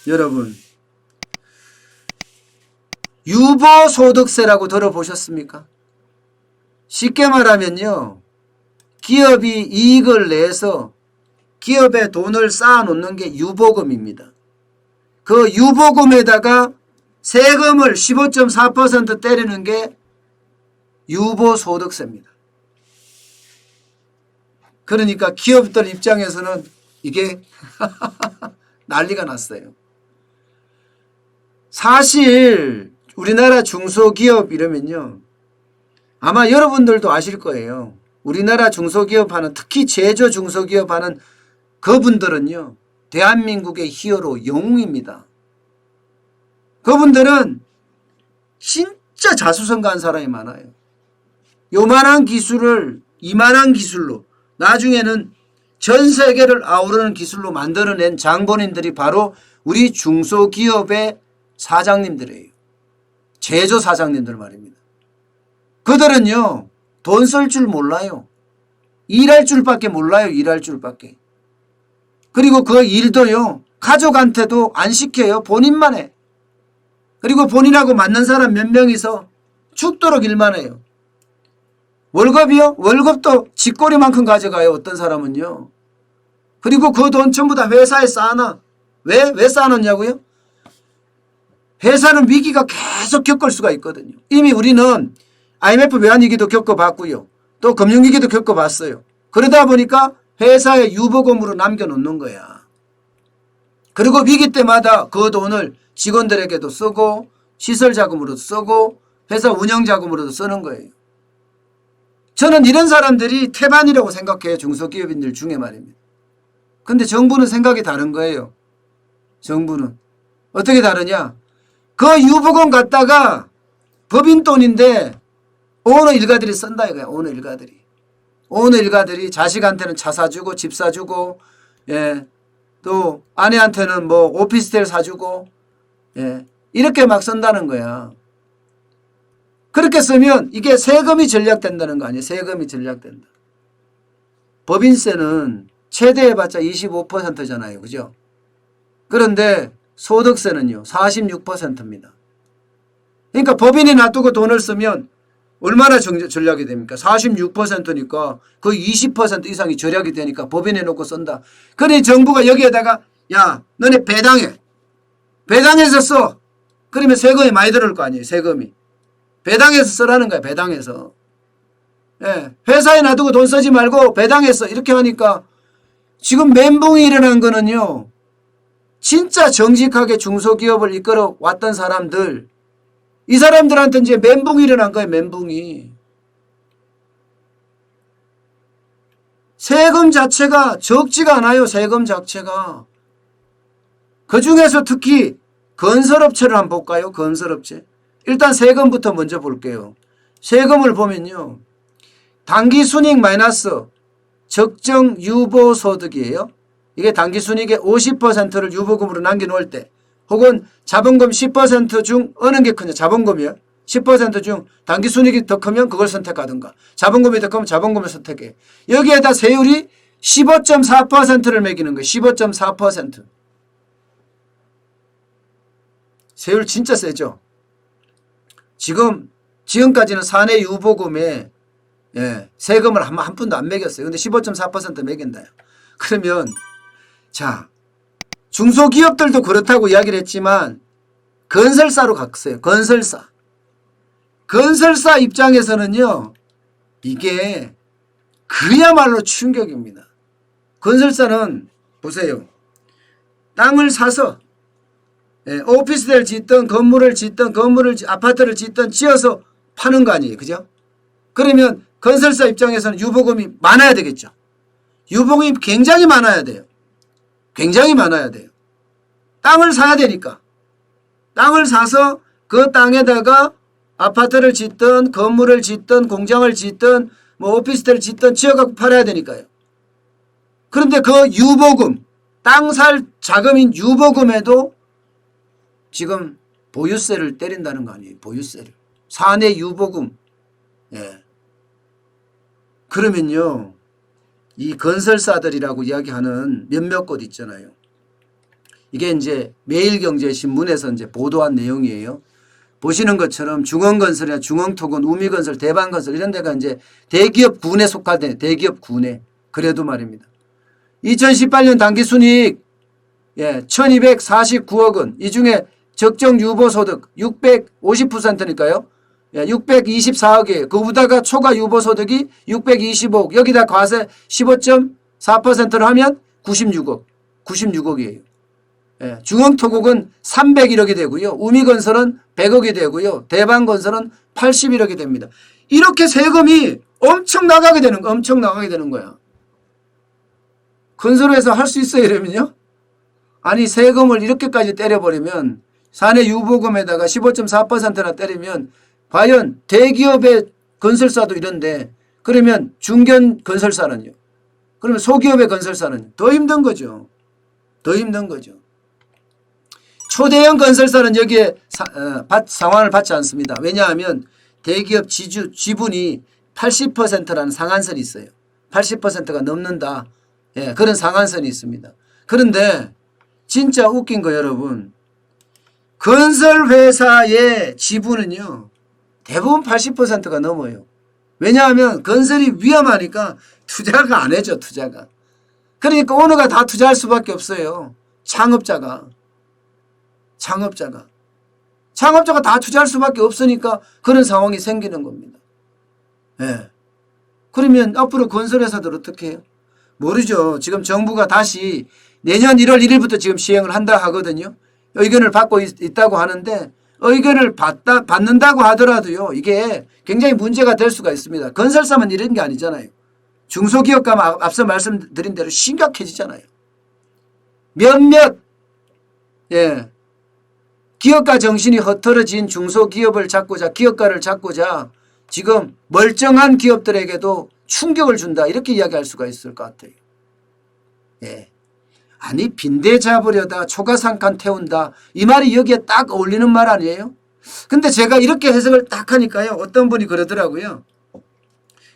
여러분, 유보소득세라고 들어보셨습니까? 쉽게 말하면요, 기업이 이익을 내서 기업에 돈을 쌓아놓는 게 유보금입니다. 그 유보금에다가 세금을 15.4% 때리는 게 유보소득세입니다. 그러니까 기업들 입장에서는 이게 난리가 났어요. 사실 우리나라 중소기업 이러면요, 아마 여러분들도 아실 거예요. 우리나라 중소기업 하는, 특히 제조 중소기업 하는 그분들은요, 대한민국의 히어로, 영웅입니다. 그분들은 진짜 자수성가한 사람이 많아요. 요만한 기술을 이만한 기술로, 나중에는 전 세계를 아우르는 기술로 만들어낸 장본인들이 바로 우리 중소기업의 사장님들이에요. 제조 사장님들 말입니다. 그들은요, 돈 쓸 줄 몰라요. 일할 줄밖에 몰라요. 일할 줄밖에. 그리고 그 일도요, 가족한테도 안 시켜요. 본인만 해. 그리고 본인하고 맞는 사람 몇 명이서 죽도록 일만 해요. 월급이요? 월급도 쥐꼬리만큼 가져가요. 어떤 사람은요. 그리고 그 돈 전부 다 회사에 쌓아놔. 왜 쌓아놓냐고요? 회사는 위기가 계속 겪을 수가 있거든요. 이미 우리는 IMF 외환위기도 겪어봤고요. 또 금융위기도 겪어봤어요. 그러다 보니까 회사에 유보금으로 남겨놓는 거야. 그리고 위기 때마다 그 돈을 직원들에게도 쓰고 시설자금으로도 쓰고 회사 운영자금으로도 쓰는 거예요. 저는 이런 사람들이 태반이라고 생각해요. 중소기업인들 중에 말입니다. 근데 정부는 생각이 다른 거예요. 정부는. 어떻게 다르냐. 그 유보금 갖다가 법인 돈인데 오너 일가들이 쓴다 이거야. 오너 일가들이. 오너 일가들이 자식한테는 차 사주고 집 사주고, 예, 또 아내한테는 뭐 오피스텔 사주고, 예, 이렇게 막 쓴다는 거야. 그렇게 쓰면 이게 세금이 절약된다는 거 아니에요. 세금이 절약된다. 법인세는 최대 해봤자 25%잖아요. 그죠? 그런데 소득세는요, 46%입니다. 그러니까 법인이 놔두고 돈을 쓰면 얼마나 절약이 됩니까? 46%니까 거의 20% 이상이 절약이 되니까 법인에 놓고 쓴다. 그러니 정부가 여기에다가 야, 너네 배당해. 배당해서 써. 그러면 세금이 많이 들어올 거 아니에요. 세금이. 배당해서 쓰라는 거야. 배당해서. 예, 회사에 놔두고 돈 쓰지 말고 배당해서 이렇게 하니까 지금 멘붕이 일어난 거는요. 진짜 정직하게 중소기업을 이끌어 왔던 사람들, 이 사람들한테 이제 멘붕이 일어난 거예요. 멘붕이. 세금 자체가 적지가 않아요. 세금 자체가. 그중에서 특히 건설업체를 한번 볼까요? 건설업체. 일단 세금부터 먼저 볼게요. 세금을 보면요. 당기순이익 마이너스 적정 유보소득이에요. 이게 당기순이익의 50%를 유보금으로 남겨놓을 때, 혹은 자본금 10% 중 어느 게 크냐. 자본금이요. 10% 중 당기순이익이 더 크면 그걸 선택하든가, 자본금이 더 크면 자본금을 선택해. 여기에다 세율이 15.4%를 매기는 거예요. 15.4%. 세율 진짜 세죠. 지금까지는 사내 유보금에, 예, 세금을 한 푼도 안 매겼어요. 근데 15.4% 매긴다요. 그러면 자, 중소기업들도 그렇다고 이야기를 했지만 건설사로 갔어요. 건설사. 건설사 입장에서는요, 이게 그야말로 충격입니다. 건설사는 보세요. 땅을 사서, 예, 오피스텔 짓든 아파트를 짓든 지어서 파는 거 아니에요. 그죠? 그러면 건설사 입장에서는 유보금이 많아야 되겠죠. 유보금이 굉장히 많아야 돼요. 굉장히 많아야 돼요. 땅을 사야 되니까. 땅을 사서 그 땅에다가 아파트를 짓든 건물을 짓든 공장을 짓든 뭐 오피스텔을 짓든 지어갖고 팔아야 되니까요. 그런데 그 유보금, 땅 살 자금인 유보금에도 지금 보유세를 때린다는 거 아니에요. 보유세를. 사내 유보금. 예. 그러면요, 이 건설사들이라고 이야기하는 몇몇 곳 있잖아요. 이게 이제 매일경제신문에서 이제 보도한 내용이에요. 보시는 것처럼 중흥건설이나 중흥토건, 우미건설, 대방건설 이런 데가 이제 대기업 군에 속하대. 대기업 군에. 그래도 말입니다. 2018년 당기순이익 1249억 원. 이 중에 적정 유보소득 650%니까요. 624억이에요. 그보다가 초과 유보소득이 625억. 여기다 과세 15.4%를 하면 96억. 96억이에요. 중흥토국은 301억이 되고요. 우미건설은 100억이 되고요. 대방건설은 81억이 됩니다. 이렇게 세금이 엄청 나가게 되는 거야. 건설회사 할 수 있어요, 이러면요? 아니, 세금을 이렇게까지 때려버리면 사내 유보금에다가 15.4%나 때리면 과연 대기업의 건설사도 이런데 그러면 중견 건설사는요? 그러면 소기업의 건설사는 더 힘든 거죠. 더 힘든 거죠. 초대형 건설사는 여기에 상환을 받지 않습니다. 왜냐하면 대기업 지분이 80%라는 상한선이 있어요. 80%가 넘는다. 그런 상한선이 있습니다. 그런데 진짜 웃긴 거 여러분. 건설회사의 지분은요. 대부분 80%가 넘어요. 왜냐하면 건설이 위험하니까 투자가 안 해줘. 투자가. 그러니까 오너가 다 투자할 수밖에 없어요. 창업자가 다 투자할 수밖에 없으니까 그런 상황이 생기는 겁니다. 그러면 앞으로 건설회사들 어떻게 해요? 모르죠. 지금 정부가 다시 내년 1월 1일부터 지금 시행을 한다 하거든요. 의견을 받고 있다고 하는데 의견을 받는다고 하더라도요. 이게 굉장히 문제가 될 수가 있습니다. 건설사만 이런 게 아니잖아요. 중소기업 가면 앞서 말씀드린 대로 심각해지잖아요. 몇몇 기업가 정신이 흐트러진 중소기업을 잡고자 기업가를 잡고자 지금 멀쩡한 기업들에게도 충격을 준다 이렇게 이야기할 수가 있을 것 같아요. 아니 빈대 잡으려다 초가상칸 태운다 이 말이 여기에 딱 어울리는 말 아니에요? 근데 제가 이렇게 해석을 딱 하니까요. 어떤 분이 그러더라고요.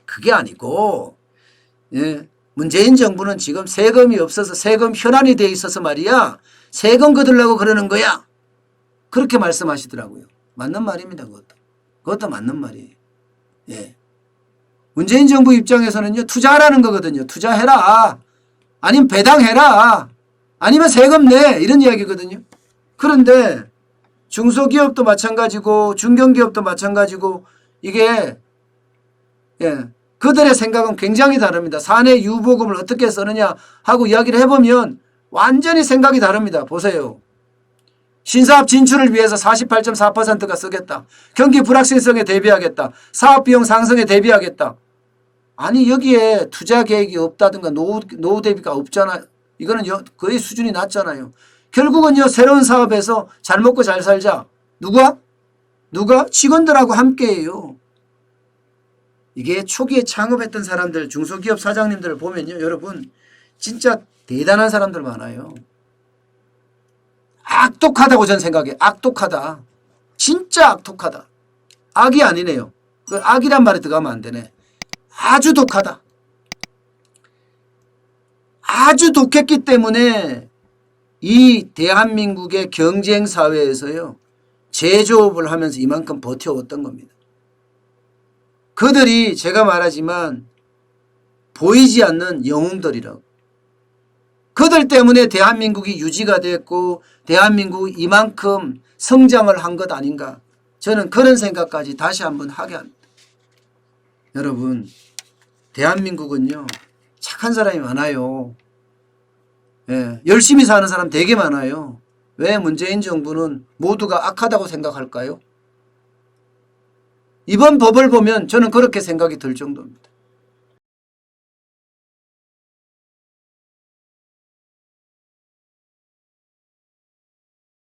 그게 아니고 문재인 정부는 지금 세금이 없어서 세금 현안이 돼 있어서 말이야. 세금 거두려고 그러는 거야. 그렇게 말씀하시더라고요. 맞는 말입니다. 그것도 맞는 말이에요. 문재인 정부 입장에서는요. 투자하라는 거거든요. 투자해라. 아니면 배당해라. 아니면 세금 내. 이런 이야기거든요. 그런데 중소기업도 마찬가지고 중견기업도 마찬가지고 이게 그들의 생각은 굉장히 다릅니다. 사내 유보금을 어떻게 쓰느냐 하고 이야기를 해보면 완전히 생각이 다릅니다. 보세요. 신사업 진출을 위해서 48.4%가 쓰겠다. 경기 불확실성에 대비하겠다. 사업비용 상승에 대비하겠다. 아니 여기에 투자 계획이 없다든가 노후 대비가 없잖아. 이거는 거의 수준이 낮잖아요. 결국은요 새로운 사업에서 잘 먹고 잘 살자. 누가? 직원들하고 함께해요. 이게 초기에 창업했던 사람들 중소기업 사장님들을 보면요. 여러분 진짜 대단한 사람들 많아요. 악독하다고 저는 생각해요. 악독하다. 진짜 악독하다. 악이 아니네요. 그 악이란 말이 들어가면 안 되네. 아주 독하다. 아주 독했기 때문에 이 대한민국의 경쟁사회에서요. 제조업을 하면서 이만큼 버텨왔던 겁니다. 그들이 제가 말하지만 보이지 않는 영웅들이라고. 그들 때문에 대한민국이 유지가 됐고 대한민국이 이만큼 성장을 한 것 아닌가. 저는 그런 생각까지 다시 한번 하게 합니다. 여러분 대한민국은요. 착한 사람이 많아요. 열심히 사는 사람 되게 많아요. 왜 문재인 정부는 모두가 악하다고 생각할까요? 이번 법을 보면 저는 그렇게 생각이 들 정도입니다.